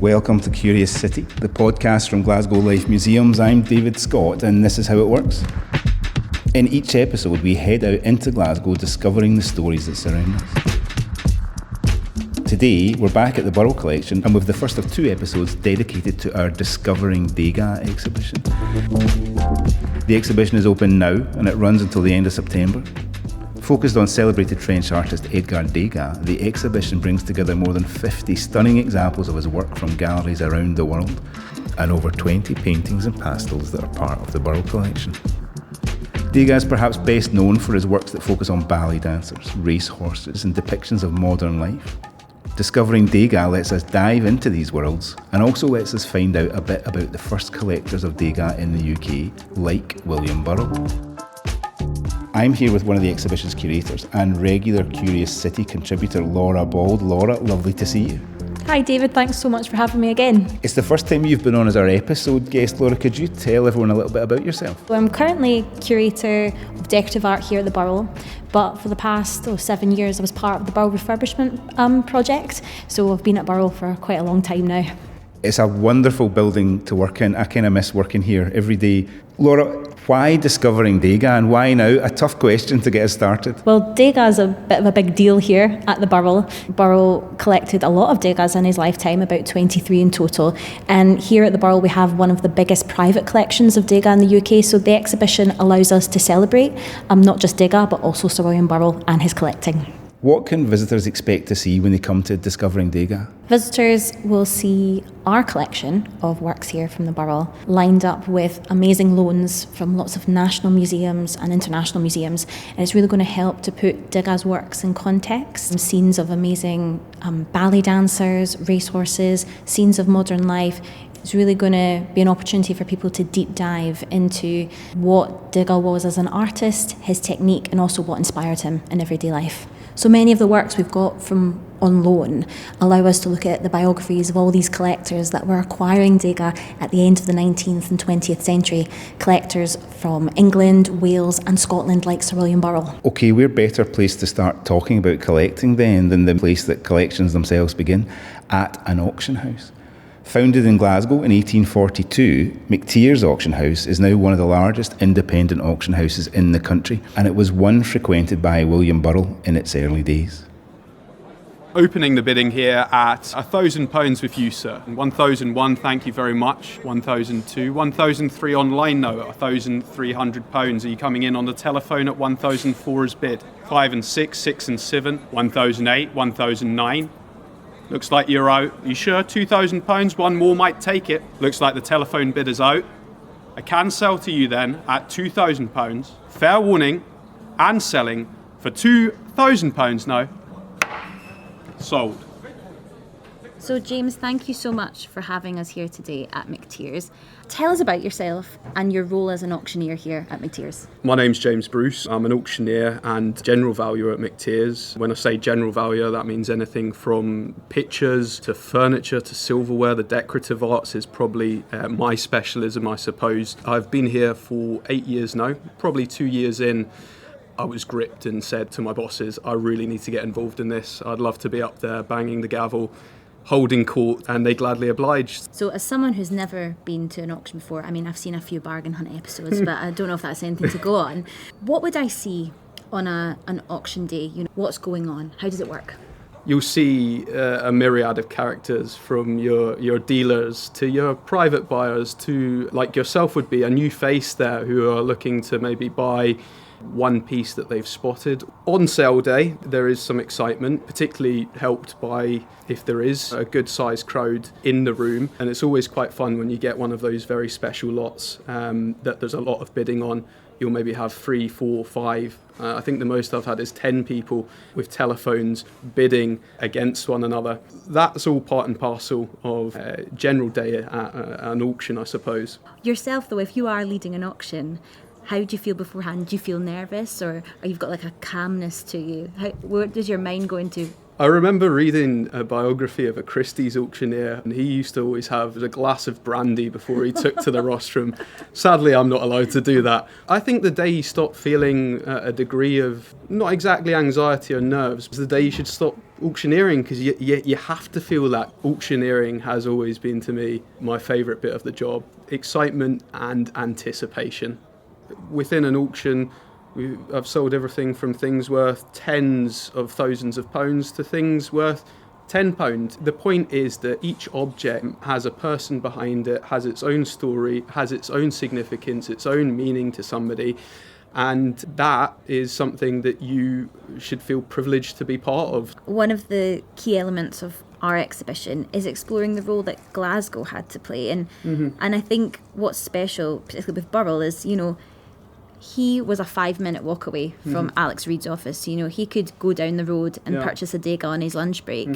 Welcome to Curious City, the podcast from Glasgow Life Museums. I'm David Scott, and this is how it works. In each episode, we head out into Glasgow discovering the stories that surround us. Today, we're back at the Burrell Collection and with the first of two episodes dedicated to our Discovering Degas exhibition. The exhibition is open now and it runs until the end of September. Focused on celebrated French artist Edgar Degas, the exhibition brings together more than 50 stunning examples of his work from galleries around the world and over 20 paintings and pastels that are part of the Burrell Collection. Degas is perhaps best known for his works that focus on ballet dancers, racehorses and depictions of modern life. Discovering Degas lets us dive into these worlds and also lets us find out a bit about the first collectors of Degas in the UK, like William Burrell. I'm here with one of the exhibition's curators and regular Curious City contributor, Laura Bauld. Laura, lovely to see you. Hi David, thanks so much for having me again. It's the first time you've been on as our episode guest, Laura. Could you tell everyone a little bit about yourself? Well, I'm currently curator of decorative art here at the Burrell, but for the past 7 years I was part of the Burrell refurbishment project, so I've been at Burrell for quite a long time now. It's a wonderful building to work in. I kind of miss working here every day. Laura, why Discovering Degas and why now? A tough question to get us started. Well, Degas is a bit of a big deal here at the Burrell. Burrell collected a lot of Degas in his lifetime, about 23 in total. And here at the Burrell we have one of the biggest private collections of Degas in the UK, so the exhibition allows us to celebrate not just Degas but also Sir William Burrell and his collecting. What can visitors expect to see when they come to Discovering Degas? Visitors will see our collection of works here from the Burrell lined up with amazing loans from lots of national museums and international museums, and it's really going to help to put Degas' works in context. Scenes of amazing ballet dancers, racehorses, scenes of modern life. It's really going to be an opportunity for people to deep dive into what Degas was as an artist, his technique, and also what inspired him in everyday life. So many of the works we've got from on loan allow us to look at the biographies of all these collectors that were acquiring Degas at the end of the 19th and 20th century. Collectors from England, Wales and Scotland like Sir William Burrell. OK, we're better placed to start talking about collecting then than the place that collections themselves begin, at an auction house. Founded in Glasgow in 1842, McTeer's Auction House is now one of the largest independent auction houses in the country, and it was one frequented by William Burrell in its early days. Opening the bidding here at £1,000 with you, sir. 1,001, thank you very much. 1,002, 1,003 online now at £1,300. Are you coming in on the telephone at 1,004 as bid? 5 and 6, 6 and 7, 1,008, 1,009. Looks like you're out. You sure? £2,000, one more might take it. Looks like the telephone bid is out. I can sell to you then at £2,000. Fair warning, and selling for £2,000 now. Sold. So James, thank you so much for having us here today at McTeer's. Tell us about yourself and your role as an auctioneer here at McTeer's. My name's James Bruce. I'm an auctioneer and general valuer at McTeer's. When I say general valuer, that means anything from pictures to furniture to silverware. The decorative arts is probably my specialism, I suppose. I've been here for 8 years now, probably 2 years in. I was gripped and said to my bosses, I really need to get involved in this. I'd love to be up there banging the gavel, holding court, and they gladly obliged. So as someone who's never been to an auction before, I mean, I've seen a few bargain hunt episodes, but I don't know if that's anything to go on. What would I see on an auction day? You know, what's going on? How does it work? You'll see a myriad of characters, from your dealers to your private buyers to, like yourself would be, a new face there who are looking to maybe buy one piece that they've spotted. On sale day, there is some excitement, particularly helped by if there is a good sized crowd in the room. And it's always quite fun when you get one of those very special lots that there's a lot of bidding on. You'll maybe have 3, 4, 5. I think the most I've had is 10 people with telephones bidding against one another. That's all part and parcel of general day at an auction, I suppose. Yourself, though, if you are leading an auction, how do you feel beforehand? Do you feel nervous, or you've got like a calmness to you? Where does your mind go into? I remember reading a biography of a Christie's auctioneer, and he used to always have a glass of brandy before he took to the rostrum. Sadly, I'm not allowed to do that. I think the day you stop feeling a degree of, not exactly anxiety or nerves, is the day you should stop auctioneering, because you have to feel that. Auctioneering has always been, to me, my favourite bit of the job. Excitement and anticipation. Within an auction, I've sold everything from things worth tens of thousands of pounds to things worth £10. The point is that each object has a person behind it, has its own story, has its own significance, its own meaning to somebody. And that is something that you should feel privileged to be part of. One of the key elements of our exhibition is exploring the role that Glasgow had to play. And I think what's special, particularly with Burrell, is, he was a 5-minute walk away from Alex Reid's office. He could go down the road and purchase a Degas on his lunch break.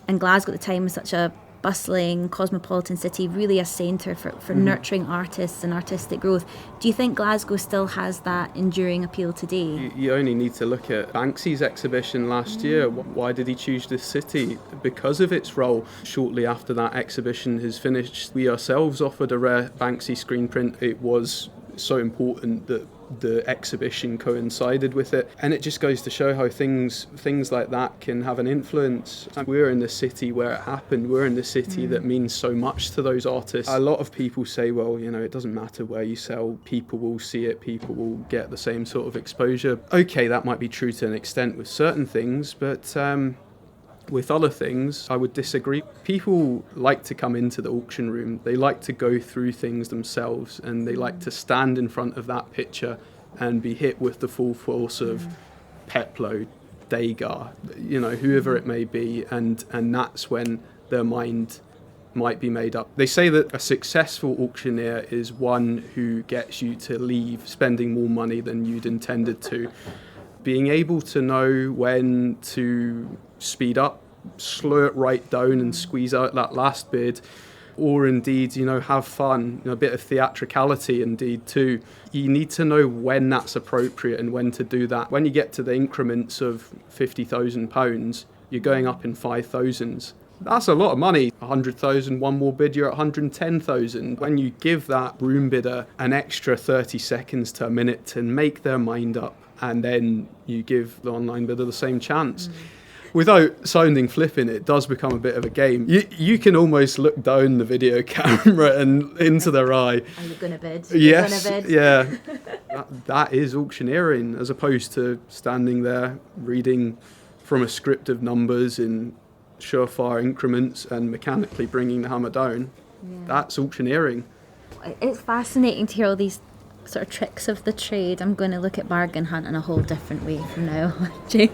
And Glasgow at the time was such a bustling, cosmopolitan city, really a centre for nurturing artists and artistic growth. Do you think Glasgow still has that enduring appeal today? You only need to look at Banksy's exhibition last year. Why did he choose this city? Because of its role. Shortly after that exhibition has finished, we ourselves offered a rare Banksy screen print. It was so important that the exhibition coincided with it, and it just goes to show how things like that can have an influence. We're in the city where it happened. We're in the city that means so much to those artists. A lot of people say, well, it doesn't matter where you sell, people will see it, people will get the same sort of exposure. Okay, that might be true to an extent with certain things, but with other things, I would disagree. People like to come into the auction room, they like to go through things themselves, and they like to stand in front of that picture and be hit with the full force of Peploe, Degas, whoever it may be, and that's when their mind might be made up. They say that a successful auctioneer is one who gets you to leave spending more money than you'd intended to. Being able to know when to speed up, slow it right down and squeeze out that last bid, or indeed, have fun, a bit of theatricality indeed too. You need to know when that's appropriate and when to do that. When you get to the increments of £50,000, you're going up in 5,000s. That's a lot of money. 100,000, one more bid, you're at 110,000. When you give that room bidder an extra 30 seconds to a minute to make their mind up, and then you give the online bidder the same chance. Without sounding flippant, it does become a bit of a game. You can almost look down the video camera and into their eye. Are you going to bid? Yes, yeah. That is auctioneering, as opposed to standing there reading from a script of numbers in surefire increments and mechanically bringing the hammer down. Yeah. That's auctioneering. It's fascinating to hear all these sort of tricks of the trade. I'm going to look at bargain hunt in a whole different way from now on, James.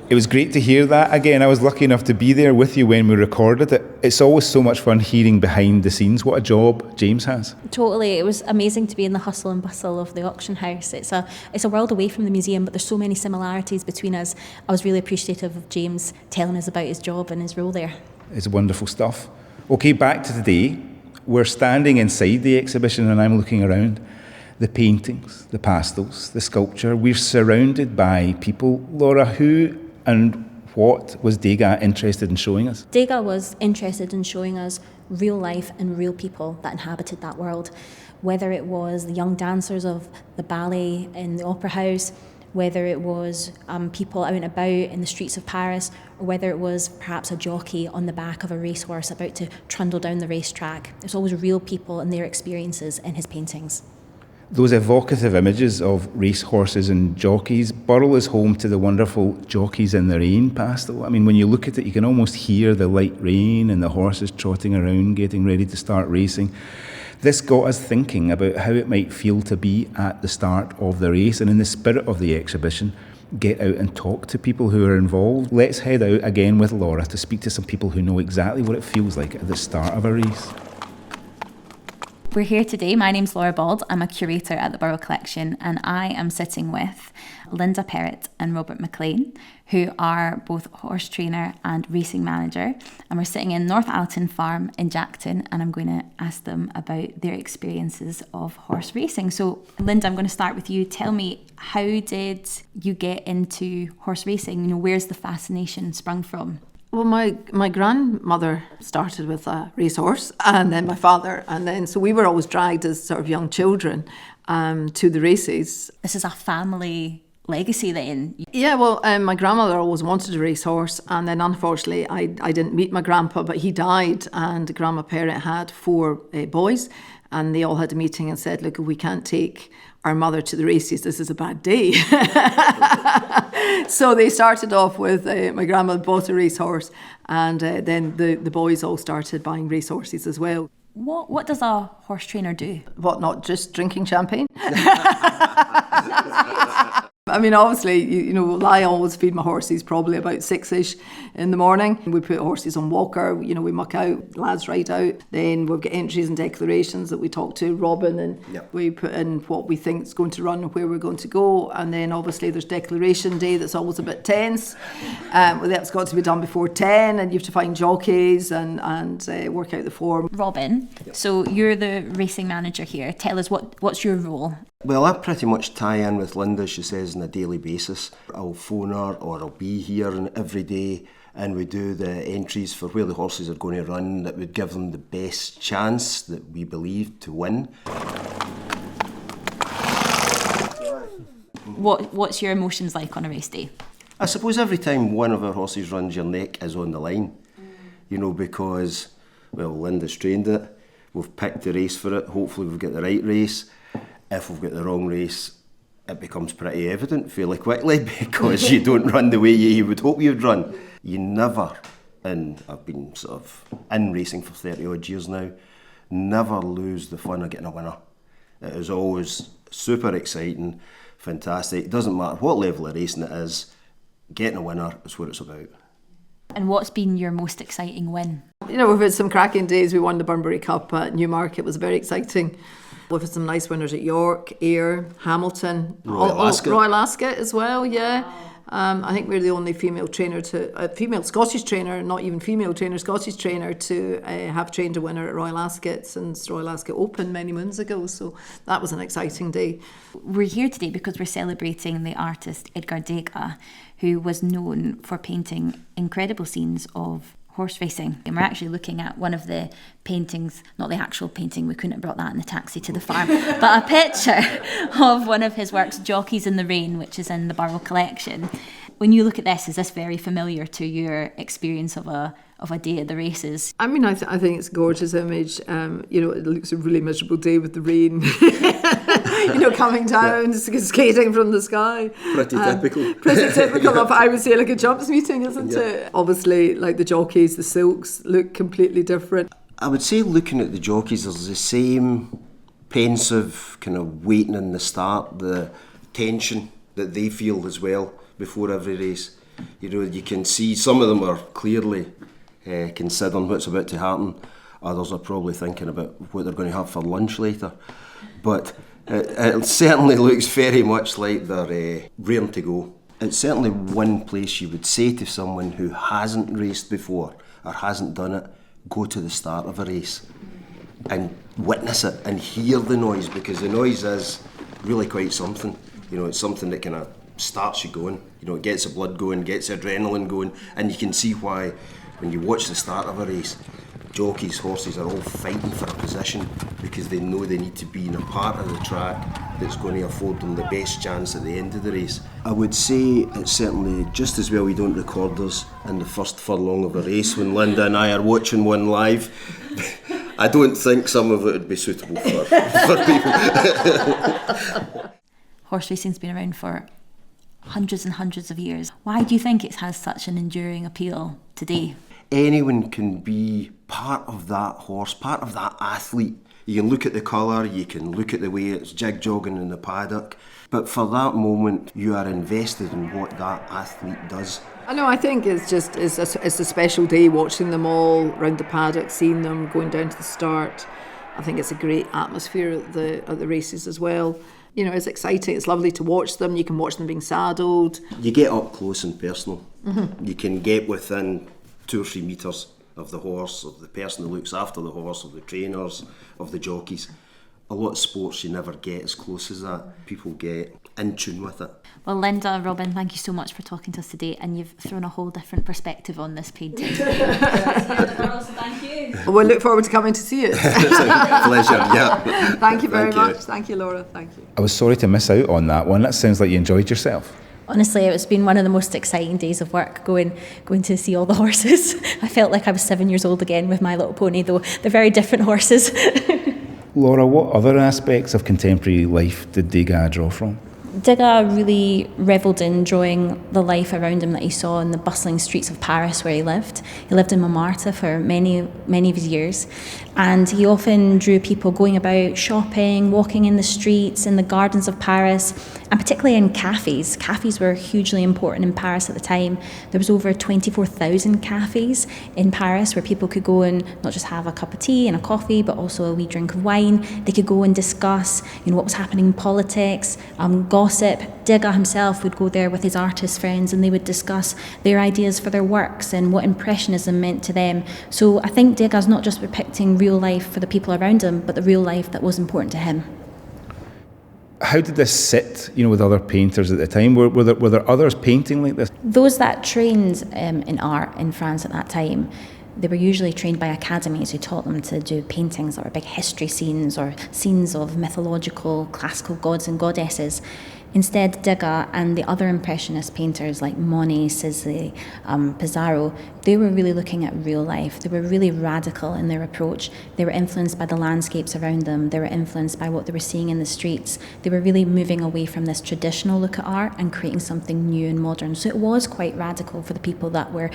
It was great to hear that. Again, I was lucky enough to be there with you when we recorded it. It's always so much fun hearing behind the scenes. What a job James has. Totally. It was amazing to be in the hustle and bustle of the auction house. It's a world away from the museum, but there's so many similarities between us. I was really appreciative of James telling us about his job and his role there. It's wonderful stuff. Okay, back to today. We're standing inside the exhibition and I'm looking around. The paintings, the pastels, the sculpture. We're surrounded by people. Laura, who and what was Degas interested in showing us? Degas was interested in showing us real life and real people that inhabited that world. Whether it was the young dancers of the ballet in the opera house, whether it was people out and about in the streets of Paris, or whether it was perhaps a jockey on the back of a racehorse about to trundle down the racetrack. There's always real people and their experiences in his paintings. Those evocative images of racehorses and jockeys. Burrell is home to the wonderful Jockeys in the Rain pastel. I mean, when you look at it, you can almost hear the light rain and the horses trotting around, getting ready to start racing. This got us thinking about how it might feel to be at the start of the race, and in the spirit of the exhibition, get out and talk to people who are involved. Let's head out again with Laura to speak to some people who know exactly what it feels like at the start of a race. We're here today. My name's Laura Bauld. I'm a curator at the Burrell Collection, and I am sitting with Linda Perrott and Robert McLean, who are both horse trainer and racing manager. And we're sitting in North Allerton Farm in Jackton, and I'm going to ask them about their experiences of horse racing. So, Linda, I'm going to start with you. Tell me, how did you get into horse racing? You know, where's the fascination sprung from? Well, my grandmother started with a racehorse, and then my father, and then so we were always dragged as sort of young children to the races. This is a family legacy then? Yeah, well, my grandmother always wanted a racehorse, and then unfortunately I didn't meet my grandpa, but he died, and Grandma Perrott had 4 boys, and they all had a meeting and said, look, if we can't take our mother to the races, this is a bad day. So they started off with, my grandma bought a racehorse, and then the boys all started buying racehorses as well. What does a horse trainer do? What, not just drinking champagne? I mean, obviously, you know, I always feed my horses probably about 6-ish in the morning. We put horses on walker, you know, we muck out, lads ride out. Then we've got entries and declarations that we talk to Robin, and we put in what we think is going to run and where we're going to go. And then obviously there's declaration day that's always a bit tense. That's got to be done before 10, and you have to find jockeys and work out the form. Robin, so you're the racing manager here. Tell us, what's your role? Well, I pretty much tie in with Linda, she says, on a daily basis. I'll phone her or I'll be here every day, and we do the entries for where the horses are going to run that would give them the best chance that we believe to win. What's your emotions like on a race day? I suppose every time one of our horses runs, your neck is on the line. You know, because, well, Linda's trained it, we've picked the race for it, hopefully we've got the right race. If we've got the wrong race, it becomes pretty evident fairly quickly because you don't run the way you would hope you'd run. You never, and I've been sort of in racing for 30 odd years now, never lose the fun of getting a winner. It is always super exciting, fantastic. It doesn't matter what level of racing it is, getting a winner is what it's about. And what's been your most exciting win? You know, we've had some cracking days. We won the Bunbury Cup at Newmarket. It was very exciting. We've had some nice winners at York, Ayr, Hamilton, Royal Ascot as well, yeah. I think we're the only female Scottish trainer, not even female trainer, Scottish trainer to have trained a winner at Royal Ascot since Royal Ascot Open many moons ago. So that was an exciting day. We're here today because we're celebrating the artist Edgar Degas, who was known for painting incredible scenes of horse racing. And we're actually looking at one of the paintings, not the actual painting, we couldn't have brought that in the taxi to the farm, but a picture of one of his works, Jockeys in the Rain, which is in the Burrell Collection. When you look at this, is this very familiar to your experience of a day at the races? I mean, I think it's a gorgeous image. You know, it looks a really miserable day with the rain, you know, coming down, skating from the sky. Pretty typical. Pretty typical of, I would say, like a jumps meeting, isn't it? Obviously, like the jockeys, the silks look completely different. I would say looking at the jockeys, there's the same pensive kind of waiting in the start, the tension that they feel as well before every race. You know, you can see some of them are clearly considering what's about to happen. Others are probably thinking about what they're going to have for lunch later. But it certainly looks very much like they're raring to go. It's certainly one place you would say to someone who hasn't raced before or hasn't done it, go to the start of a race and witness it and hear the noise, because the noise is really quite something. You know, it's something that kind of starts you going. You know, it gets the blood going, gets the adrenaline going, and you can see why when you watch the start of a race, jockeys, horses are all fighting for a position because they know they need to be in a part of the track that's going to afford them the best chance at the end of the race. I would say it's certainly just as well we don't record us in the first furlong of a race when Linda and I are watching one live. I don't think some of it would be suitable for people. Horse racing's been around for hundreds and hundreds of years. Why do you think it has such an enduring appeal today? Anyone can be part of that horse, part of that athlete. You can look at the colour, you can look at the way it's jig-jogging in the paddock, but for that moment you are invested in what that athlete does. I know, I think it's a special day watching them all round the paddock, seeing them going down to the start. I think it's a great atmosphere at the races as well. You know, it's exciting, it's lovely to watch them. You can watch them being saddled. You get up close and personal. You can get within 2 or 3 metres of the horse, of the person who looks after the horse, of the trainers, of the jockeys. A lot of sports you never get as close as that. People get in tune with it. Well, Linda, Robin, thank you so much for talking to us today, and you've thrown a whole different perspective on this painting. Thank you. Well, we look forward to coming to see it. It's a pleasure, yeah. Thank you very much. Thank you, Laura. Thank you. I was sorry to miss out on that one. That sounds like you enjoyed yourself. Honestly, it's been one of the most exciting days of work, going to see all the horses. I felt like I was 7 years old again with My Little Pony, though they're very different horses. Laura, what other aspects of contemporary life did Degas draw from? Degas really revelled in drawing the life around him that he saw in the bustling streets of Paris where he lived. He lived in Montmartre for many of his years, and he often drew people going about shopping, walking in the streets, in the gardens of Paris, and particularly in cafes. Cafes were hugely important in Paris at the time. There was over 24,000 cafes in Paris where people could go and not just have a cup of tea and a coffee, but also a wee drink of wine. They could go and discuss, what was happening in politics, gossip. Degas himself would go there with his artist friends, and they would discuss their ideas for their works and what Impressionism meant to them. So I think Degas not just depicting real life for the people around him, but the real life that was important to him. How did this sit, with other painters at the time? Were there others painting like this? Those that trained in art in France at that time, they were usually trained by academies who taught them to do paintings that were big history scenes or scenes of mythological, classical gods and goddesses. Instead, Degas and the other Impressionist painters like Monet, Sisley, Pissarro, they were really looking at real life. They were really radical in their approach. They were influenced by the landscapes around them. They were influenced by what they were seeing in the streets. They were really moving away from this traditional look at art and creating something new and modern. So it was quite radical for the people that were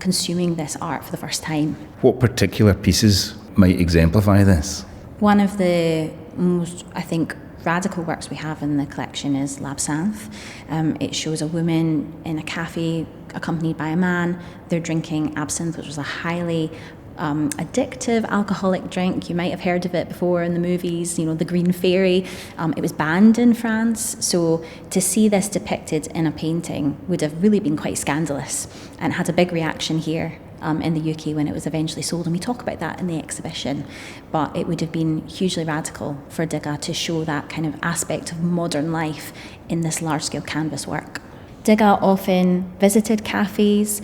consuming this art for the first time. What particular pieces might exemplify this? One of the most, I think, radical works we have in the collection is L'Absinthe. It shows a woman in a cafe accompanied by a man. They're drinking absinthe, which was a highly addictive alcoholic drink. You might have heard of it before in the movies, the Green Fairy. It was banned in France, so to see this depicted in a painting would have really been quite scandalous, and had a big reaction here in the UK when it was eventually sold, and we talk about that in the exhibition. But it would have been hugely radical for Degas to show that kind of aspect of modern life in this large-scale canvas work. Degas often visited cafes.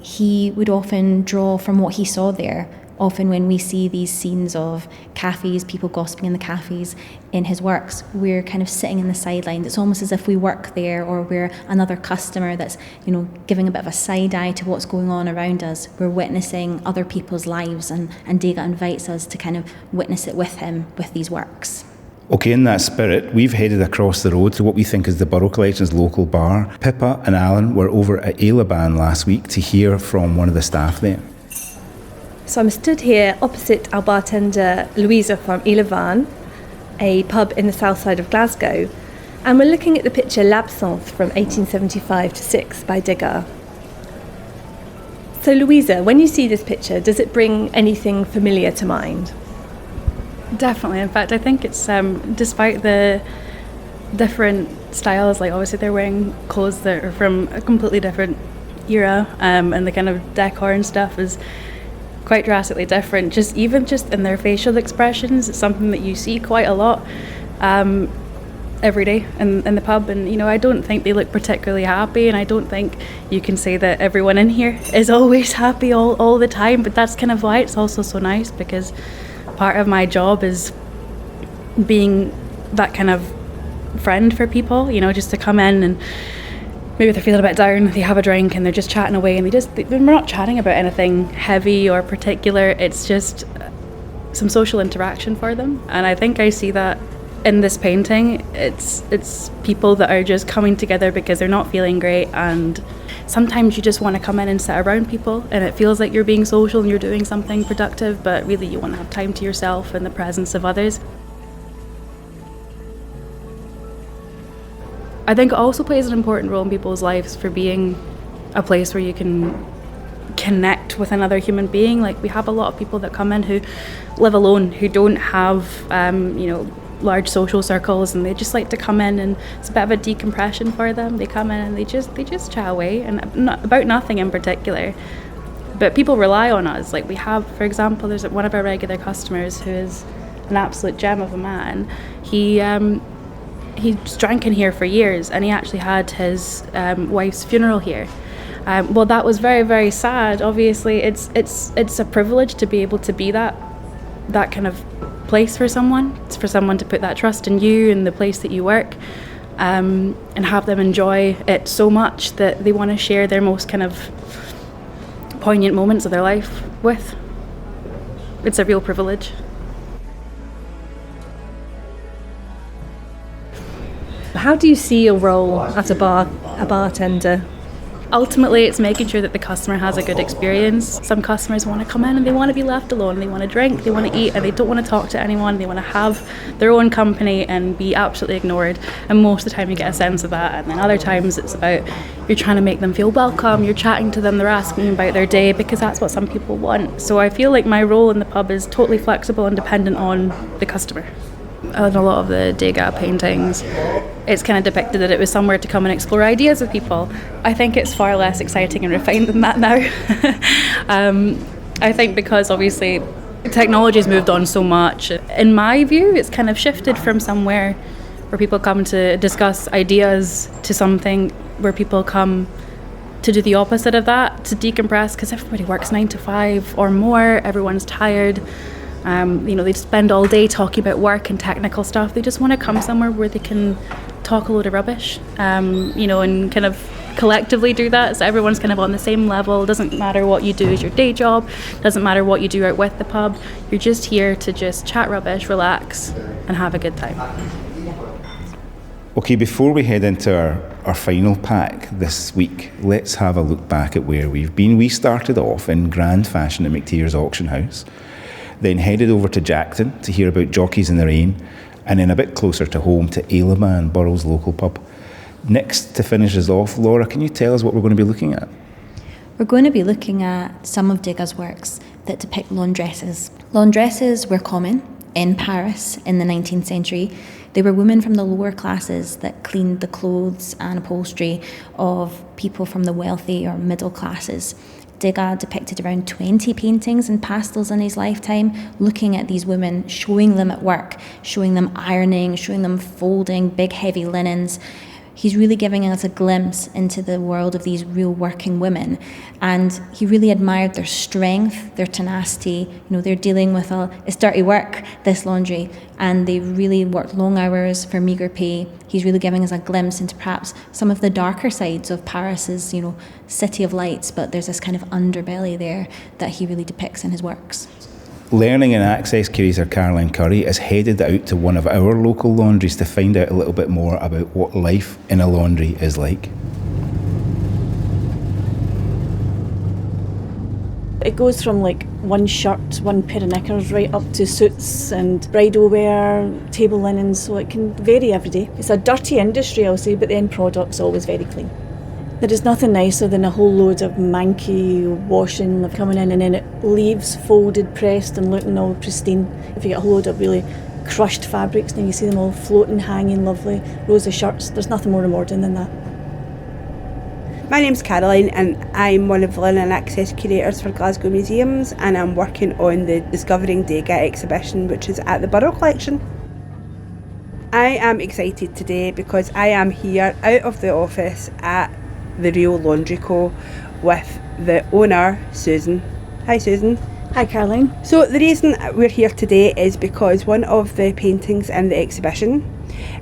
He would often draw from what he saw there. Often when we see these scenes of cafes, people gossiping in the cafes in his works, we're kind of sitting in the sidelines. It's almost as if we work there, or we're another customer that's, giving a bit of a side eye to what's going on around us. We're witnessing other people's lives, and Degas invites us to kind of witness it with him with these works. Okay, in that spirit, we've headed across the road to what we think is the Burrell Collection's local bar. Pippa and Alan were over at Aileban last week to hear from one of the staff there. So I'm stood here opposite our bartender Louisa from Aileban, a pub in the south side of Glasgow, and we're looking at the picture L'Absinthe from 1875-6 by Degas. So Louisa, when you see this picture, does it bring anything familiar to mind? Definitely. In fact, I think it's, despite the different styles, like obviously they're wearing clothes that are from a completely different era, and the kind of decor and stuff is quite drastically different. Just in their facial expressions, it's something that you see quite a lot every day in the pub. And I don't think they look particularly happy, and I don't think you can say that everyone in here is always happy all the time. But that's kind of why it's also so nice, because part of my job is being that kind of friend for people, just to come in and maybe they're feeling a bit down, they have a drink and they're just chatting away, and we're not chatting about anything heavy or particular. It's just some social interaction for them, and I think I see that in this painting. It's people that are just coming together because they're not feeling great, and sometimes you just want to come in and sit around people, and it feels like you're being social and you're doing something productive, but really you want to have time to yourself in the presence of others. I think it also plays an important role in people's lives for being a place where you can connect with another human being. Like, we have a lot of people that come in who live alone, who don't have large social circles, and they just like to come in, and it's a bit of a decompression for them. They come in and they just chat away, and not about nothing in particular. But people rely on us. Like, we have, for example, there's one of our regular customers who is an absolute gem of a man. He's drank in here for years, and he actually had his wife's funeral here. Well, that was very, very sad. Obviously, it's a privilege to be able to be that kind of place for someone. It's for someone to put that trust in you and the place that you work, and have them enjoy it so much that they want to share their most kind of poignant moments of their life with. It's a real privilege. How do you see your role at a bartender? Ultimately, it's making sure that the customer has a good experience. Some customers want to come in and they want to be left alone. They want to drink, they want to eat, and they don't want to talk to anyone. They want to have their own company and be absolutely ignored. And most of the time you get a sense of that. And then other times it's about, you're trying to make them feel welcome, you're chatting to them, they're asking about their day, because that's what some people want. So I feel like my role in the pub is totally flexible and dependent on the customer. In a lot of the Degas paintings, it's kind of depicted that it was somewhere to come and explore ideas with people. I think it's far less exciting and refined than that now. I think because obviously technology's moved on so much. In my view, it's kind of shifted from somewhere where people come to discuss ideas to something where people come to do the opposite of that, to decompress, because everybody works 9 to 5 or more, everyone's tired. They spend all day talking about work and technical stuff. They just want to come somewhere where they can talk a load of rubbish, and kind of collectively do that. So everyone's kind of on the same level. It doesn't matter what you do as your day job. It doesn't matter what you do out with the pub. You're just here to just chat rubbish, relax, and have a good time. Okay, before we head into our final pack this week, let's have a look back at where we've been. We started off in grand fashion at McTeer's Auction House, then headed over to Jackton to hear about Jockeys in the Rain, and then a bit closer to home to Aileman, Burrell's local pub. Next, to finish us off, Laura, can you tell us what we're going to be looking at? We're going to be looking at some of Degas' works that depict laundresses. Laundresses were common in Paris in the 19th century. They were women from the lower classes that cleaned the clothes and upholstery of people from the wealthy or middle classes. Degas depicted around 20 paintings and pastels in his lifetime, looking at these women, showing them at work, showing them ironing, showing them folding big heavy linens. He's really giving us a glimpse into the world of these real working women, and he really admired their strength, their tenacity. They're dealing with it's dirty work, this laundry, and they really worked long hours for meagre pay. He's really giving us a glimpse into perhaps some of the darker sides of Paris's, city of lights, but there's this kind of underbelly there that he really depicts in his works. Learning and Access curator Caroline Curry is headed out to one of our local laundries to find out a little bit more about what life in a laundry is like. It goes from one shirt, one pair of knickers, right up to suits and bridal wear, table linens, so it can vary every day. It's a dirty industry, I'll say, but the end product's always very clean. There is nothing nicer than a whole load of manky washing coming in, and then it leaves folded, pressed and looking all pristine. If you get a whole load of really crushed fabrics and you see them all floating, hanging lovely, rows of shirts, there's nothing more modern than that. My name's Caroline and I'm one of the Learning and Access curators for Glasgow Museums, and I'm working on the Discovering Degas exhibition, which is at the Burrell Collection. I am excited today because I am here out of the office at the Real Laundry Co. with the owner, Susan. Hi Susan. Hi Caroline. So the reason we're here today is because one of the paintings in the exhibition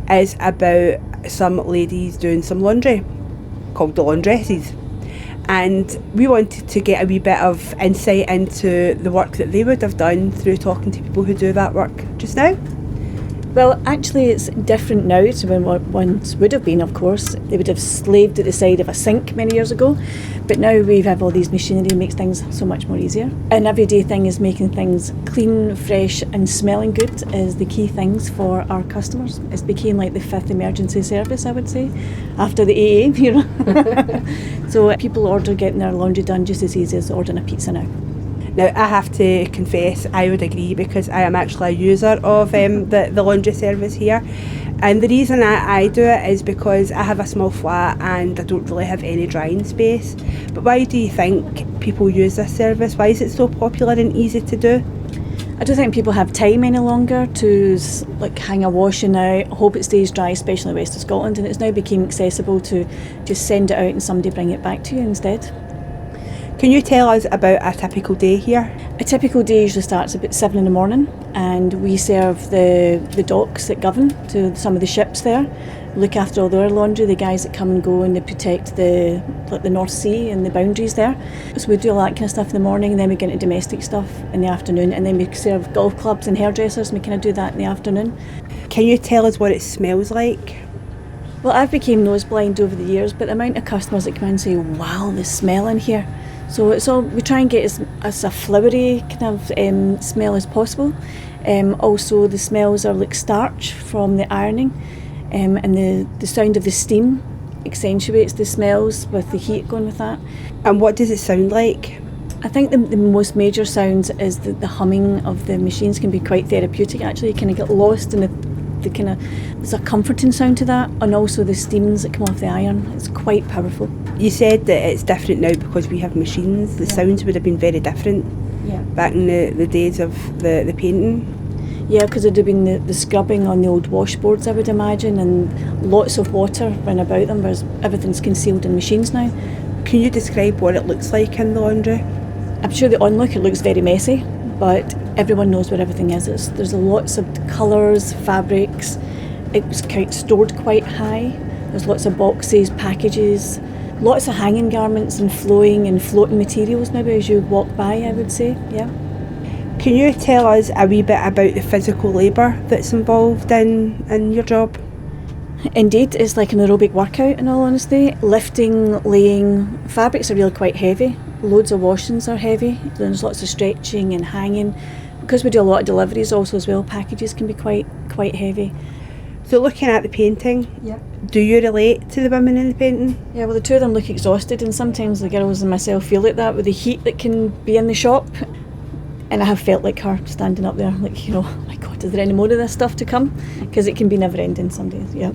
is about some ladies doing some laundry called the Laundresses, and we wanted to get a wee bit of insight into the work that they would have done through talking to people who do that work just now. Well, actually, it's different now to when what once would have been, of course. They would have slaved at the side of a sink many years ago. But now we have all these machinery that makes things so much more easier. An everyday thing is making things clean, fresh and smelling good is the key things for our customers. It's became like the fifth emergency service, I would say, after the AA, you know. So people order getting their laundry done just as easy as ordering a pizza now. Now, I have to confess, I would agree, because I am actually a user of the laundry service here. And the reason I do it is because I have a small flat and I don't really have any drying space. But why do you think people use this service? Why is it so popular and easy to do? I don't think people have time any longer to like hang a washing out, hope it stays dry, especially in the west of Scotland, and it's now become accessible to just send it out and somebody bring it back to you instead. Can you tell us about a typical day here? A typical day usually starts about 7 in the morning, and we serve the docks that govern to some of the ships there, look after all their laundry, the guys that come and go and they protect the North Sea and the boundaries there. So we do all that kind of stuff in the morning, and then we get into domestic stuff in the afternoon, and then we serve golf clubs and hairdressers, and we kind of do that in the afternoon. Can you tell us what it smells like? Well, I've become nose blind over the years, but the amount of customers that come in and say, wow, the smell in here. So it's all, we try and get as a flowery kind of smell as possible. Also the smells are like starch from the ironing, and the sound of the steam accentuates the smells with the heat going with that. And what does it sound like? I think the most major sounds is that the humming of the machines can be quite therapeutic actually. You kind of get lost in the kind of, there's a comforting sound to that, and also the steams that come off the iron. It's quite powerful. You said that it's different now because we have machines. The sounds would have been very different back in the days of the painting. Yeah, because there'd have been the scrubbing on the old washboards, I would imagine, and lots of water ran about them, whereas everything's concealed in machines now. Can you describe what it looks like in the laundry? I'm sure the onlook, it looks very messy, but everyone knows where everything is. There's lots of colours, fabrics. It was stored quite high. There's lots of boxes, packages, lots of hanging garments and flowing and floating materials maybe as you walk by, I would say, yeah. Can you tell us a wee bit about the physical labour that's involved in your job? Indeed, it's like an aerobic workout in all honesty. Lifting, laying, fabrics are really quite heavy. Loads of washings are heavy. There's lots of stretching and hanging. Because we do a lot of deliveries also as well, packages can be quite heavy. So looking at the painting, do you relate to the women in the painting? Yeah, well the two of them look exhausted, and sometimes the girls and myself feel like that with the heat that can be in the shop. And I have felt like her standing up there, like, you know, oh my God, is there any more of this stuff to come? Because it can be never ending some days, yeah.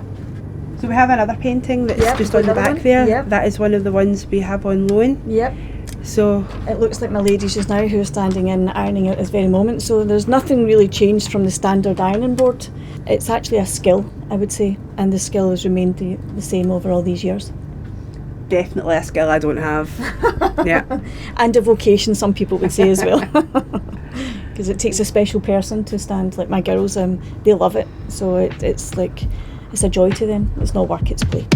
So we have another painting that's just on the back there. Yep. That is one of the ones we have on loan. Yep. So it looks like my lady just now who's standing in ironing at this very moment. So there's nothing really changed from the standard ironing board. It's actually a skill, I would say, and the skill has remained the same over all these years. Definitely a skill I don't have. Yeah. And a vocation, some people would say as well. Because it takes a special person to stand, like my girls, they love it. So it's a joy to them. It's not work, it's play.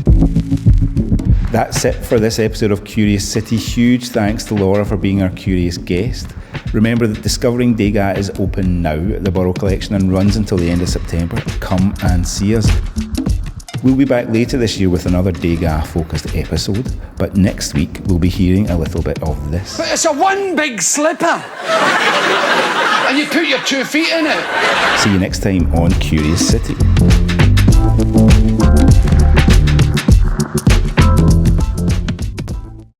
That's it for this episode of Curious City. Huge thanks to Laura for being our curious guest. Remember that Discovering Degas is open now at the Burrell Collection and runs until the end of September. Come and see us. We'll be back later this year with another Degas-focused episode, but next week we'll be hearing a little bit of this. But it's a one big slipper! And you put your 2 feet in it! See you next time on Curious City.